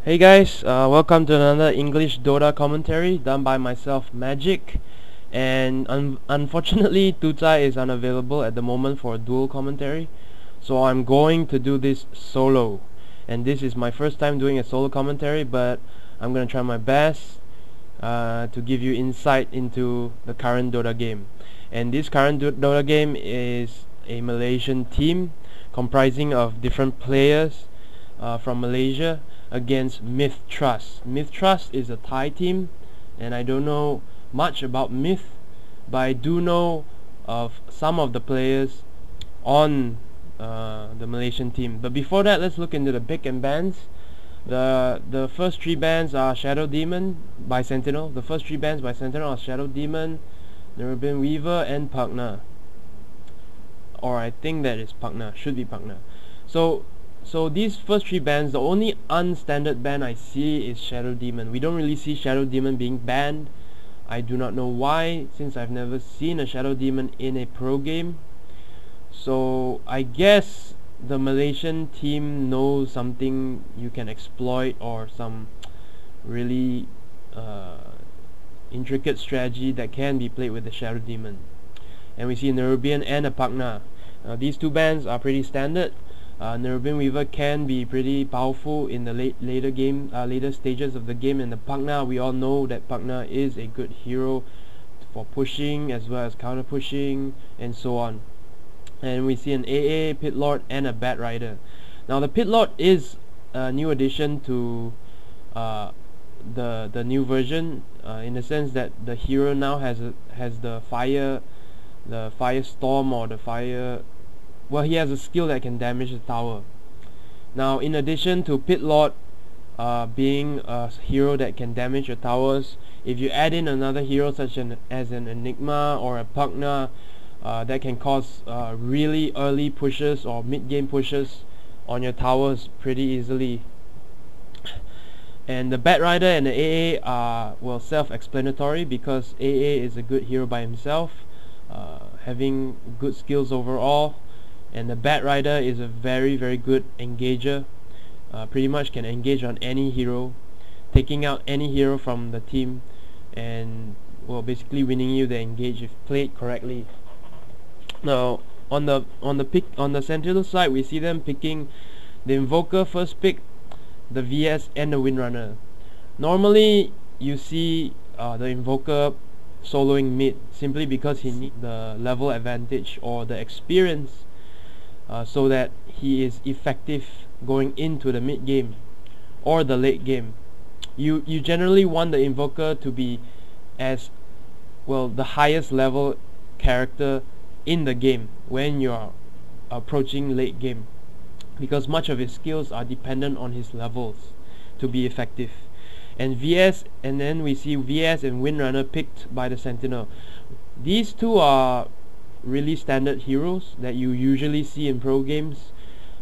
Hey guys, welcome to another English Dota commentary done by myself, Magic. And unfortunately, duzhai is unavailable at the moment for a dual commentary, so I'm going to do this solo. And this is my first time doing a solo commentary, but I'm gonna try my best to give you insight into the current Dota game. And this current Dota game is a Malaysian team comprising of different players from Malaysia against Mith.Trust. Mith.Trust is a Thai team, and I don't know much about Mith, but I do know of some of the players on the Malaysian team. But before that, let's look into the pick and bans. The first three bans are Shadow Demon by Sentinel. The first three bans by Sentinel are Shadow Demon, Nerubin Weaver, and Pugna. Or I think that is Pugna, should be Pugna. So these first three bans, the only unstandard ban I see is Shadow Demon. We don't really see Shadow Demon being banned. I do not know why, since I've never seen a Shadow Demon in a pro game. So I guess the Malaysian team knows something you can exploit, or some really intricate strategy that can be played with the Shadow Demon. And we see Nerubian and a Pugna. These two bans are pretty standard. Nerubin Weaver can be pretty powerful in the later stages of the game, and the Pugna, we all know that Pugna is a good hero for pushing as well as counter pushing and so on. And we see an AA, Pit Lord, and a Bat Rider. Now the Pit Lord is a new addition to the new version, in the sense that the hero now has the fire storm, or the fire. Well, he has a skill that can damage the tower. Now, in addition to Pit Lord being a hero that can damage your towers, if you add in another hero such as an Enigma or a Pugna, that can cause really early pushes or mid-game pushes on your towers pretty easily. And the Bat Rider and the AA are, well, self-explanatory, because AA is a good hero by himself, having good skills overall. And the Bat Rider is a very good engager, pretty much can engage on any hero, taking out any hero from the team, and, well, basically winning you the engage if played correctly. Now on the Sentinel side, we see them picking the Invoker first pick, the VS, and the Windrunner. Normally you see the Invoker soloing mid, simply because he needs the level advantage or the experience, so that he is effective going into the mid game or the late game. You generally want the Invoker to be as, well, the highest level character in the game when you are approaching late game, because much of his skills are dependent on his levels to be effective. And VS, and then we see VS and Windrunner picked by the Sentinel. These two are really standard heroes that you usually see in pro games.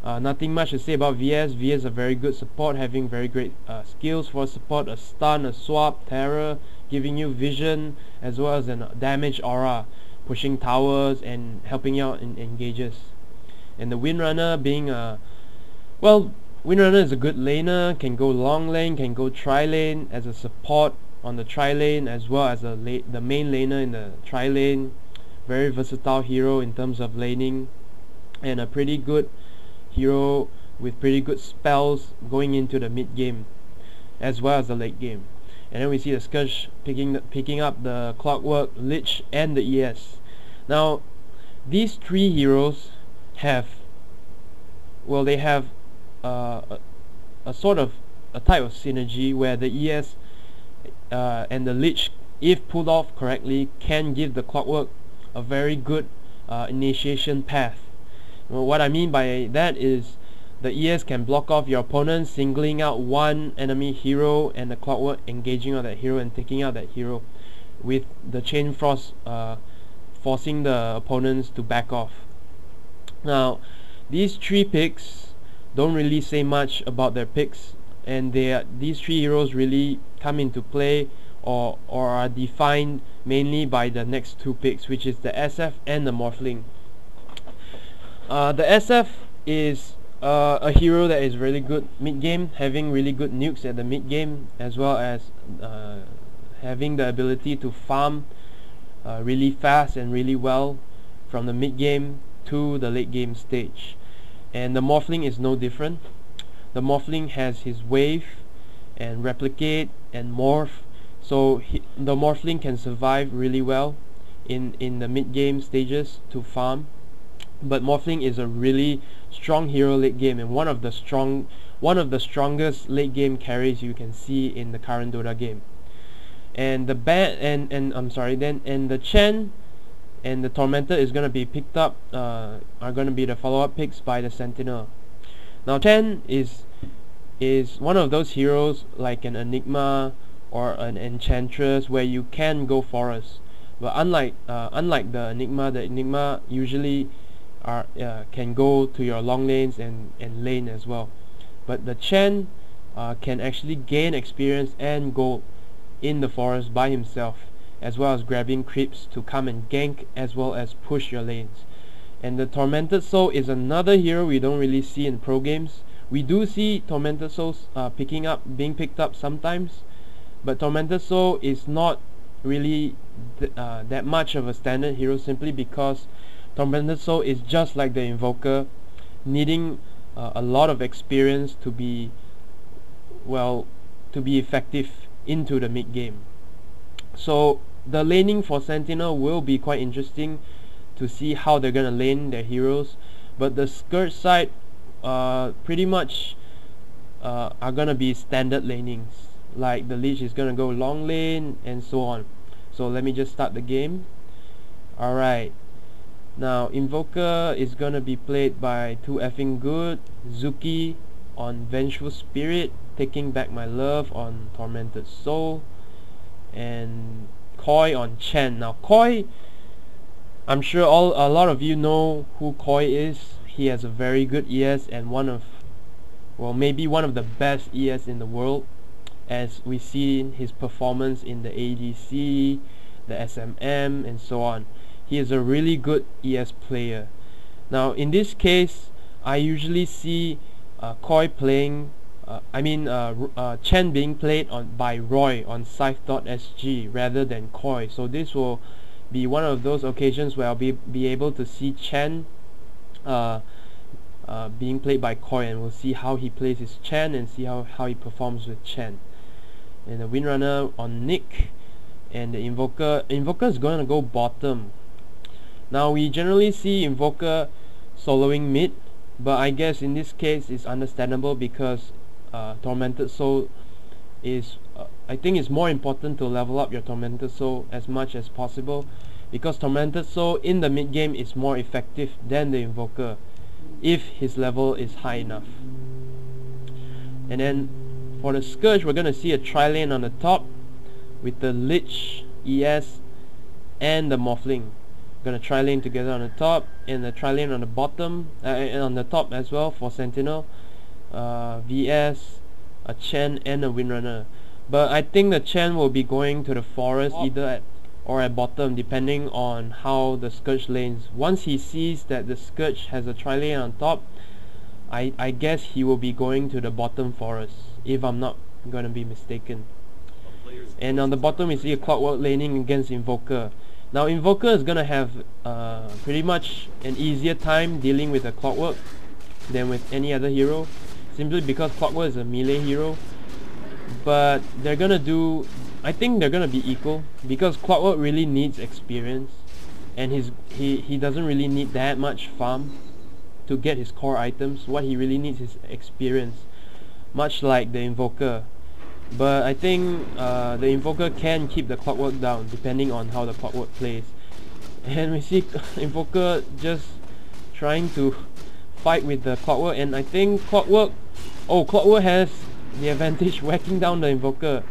Nothing much to say about VS. VS is a very good support, having very great skills for support: a stun, a swap, terror, giving you vision, as well as a damage aura, pushing towers and helping out in engages. And the Windrunner being a, well, Windrunner is a good laner, can go long lane, can go tri lane as a support on the tri lane, as well as the main laner in the tri lane. Very versatile hero in terms of laning, and a pretty good hero with pretty good spells going into the mid game as well as the late game. And then we see the Scourge picking up the Clockwork, Lich, and the ES. Now these three heroes have, well, they have a sort of a type of synergy where the ES and the Lich, if pulled off correctly, can give the Clockwork a very good initiation path. Well, what I mean by that is the ES can block off your opponent, singling out one enemy hero, and the Clockwork engaging on that hero and taking out that hero, with the Chain Frost forcing the opponents to back off. Now these three picks don't really say much about their picks, and these three heroes really come into play or are defined mainly by the next two picks, which is the SF and the Morphling. The SF is a hero that is really good mid-game, having really good nukes at the mid-game, as well as having the ability to farm really fast and really well from the mid-game to the late-game stage. And the Morphling is no different. The Morphling has his wave and replicate and morph, so the Morphling can survive really well in the mid-game stages to farm. But Morphling is a really strong hero late game, and one of the strongest late game carries you can see in the current Dota game. And the the Chen and the Tormentor is gonna be picked up, are gonna be the follow-up picks by the Sentinel. Now Chen is one of those heroes like an Enigma or an Enchantress where you can go forest. But unlike the Enigma usually can go to your long lanes and lane as well. But the Chen can actually gain experience and go in the forest by himself, as well as grabbing creeps to come and gank as well as push your lanes. And the Tormented Soul is another hero we don't really see in pro games. We do see Tormented Souls being picked up sometimes, but Tormented Soul is not really that much of a standard hero, simply because Tormented Soul is just like the Invoker, needing a lot of experience to be effective into the mid game. So the laning for Sentinel will be quite interesting to see how they're gonna lane their heroes, but the Scourge side pretty much are gonna be standard lanings, like the Leech is gonna go long lane and so on. So let me just start the game. Alright, now Invoker is gonna be played by Too Effing Good, Zuki on Vengeful Spirit, Taking Back My Love on Tormented Soul, and Koi on Chen. Now Koi, I'm sure a lot of you know who Koi is. He has a very good ES and maybe one of the best ES in the world, as we see his performance in the ADC, the SMM and so on. He is a really good ES player. Now in this case, I usually see Koi playing Chen being played by Roy on Scythe.sg rather than Koi. So this will be one of those occasions where I'll be able to see Chen being played by Koi, and we'll see how he plays his Chen and see how he performs with Chen. And the Windrunner on Nick, and the Invoker is going to go bottom. Now we generally see Invoker soloing mid, but I guess in this case it's understandable because Tormented Soul is I think it's more important to level up your Tormented Soul as much as possible, because Tormented Soul in the mid game is more effective than the Invoker if his level is high enough. And then for the Scourge, we're gonna see a tri-lane on the top with the Lich, ES and the Morphling. Gonna tri-lane together on the top, and the tri-lane on the bottom and on the top as well for Sentinel, VS, a Chen and a Windrunner. But I think the Chen will be going to the forest either at or at bottom, depending on how the Scourge lanes. Once he sees that the Scourge has a tri-lane on top, I guess he will be going to the bottom forest, if I'm not gonna be mistaken. And on the bottom we see a Clockwork laning against Invoker. Now Invoker is gonna have pretty much an easier time dealing with a Clockwork than with any other hero, simply because Clockwork is a melee hero. But I think they're gonna be equal, because Clockwork really needs experience, and he doesn't really need that much farm to get his core items. What he really needs is experience, much like the Invoker. But I think the Invoker can keep the Clockwork down depending on how the Clockwork plays. And we see Invoker just trying to fight with the Clockwork, and I think Clockwork has the advantage whacking down the Invoker.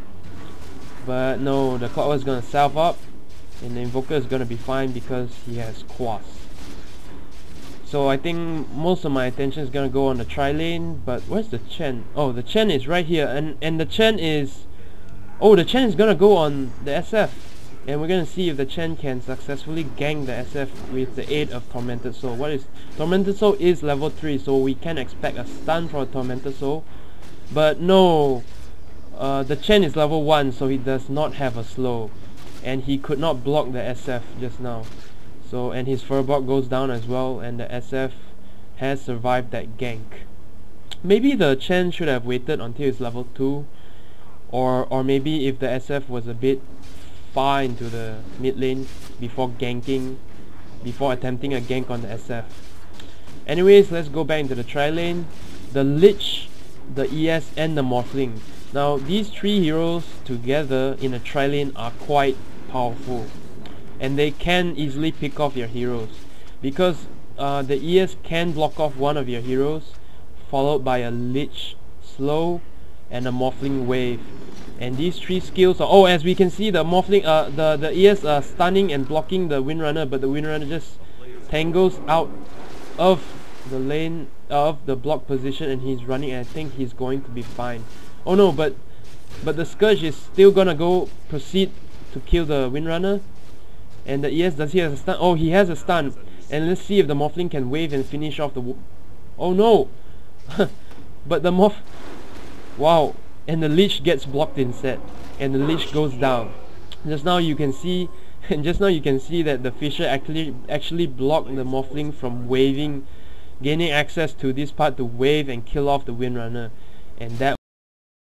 But no, the Clockwork is gonna self up, and the Invoker is gonna be fine because he has Quas. So I think most of my attention is gonna go on the tri-lane. But where's the Chen? Oh, the Chen is right here, and the Chen is gonna go on the SF. and we're gonna see if the Chen can successfully gank the SF with the aid of Tormented Soul. Tormented Soul is level 3, so we can expect a stun for a Tormented Soul, but no, the Chen is level 1, so he does not have a slow, and he could not block the SF just now. So, and his Furbolg goes down as well, and the SF has survived that gank. Maybe the Chen should have waited until it's level 2, or maybe if the SF was a bit far into the mid lane before attempting a gank on the SF. Anyways, let's go back into the tri lane. The Lich, the ES, and the Morphling. Now, these 3 heroes together in a tri lane are quite powerful, and they can easily pick off your heroes, because the ES can block off one of your heroes, followed by a Lich slow and a Morphling wave. And these 3 skills are, oh, as we can see, the Morphling, the ES are stunning and blocking the Windrunner, but the Windrunner just tangles out of the lane, of the block position, and he's running, and I think he's going to be fine. Oh no, but the Scourge is still gonna proceed to kill the Windrunner. And the ES, does he have a stun? Oh, he has a stun. And let's see if the Morphling can wave and finish off the oh no! But the wow! And the Lich gets blocked instead, and the Lich goes down. Just now you can see that the Fisher actually blocked the Morphling from waving, gaining access to this part to wave and kill off the Windrunner. And that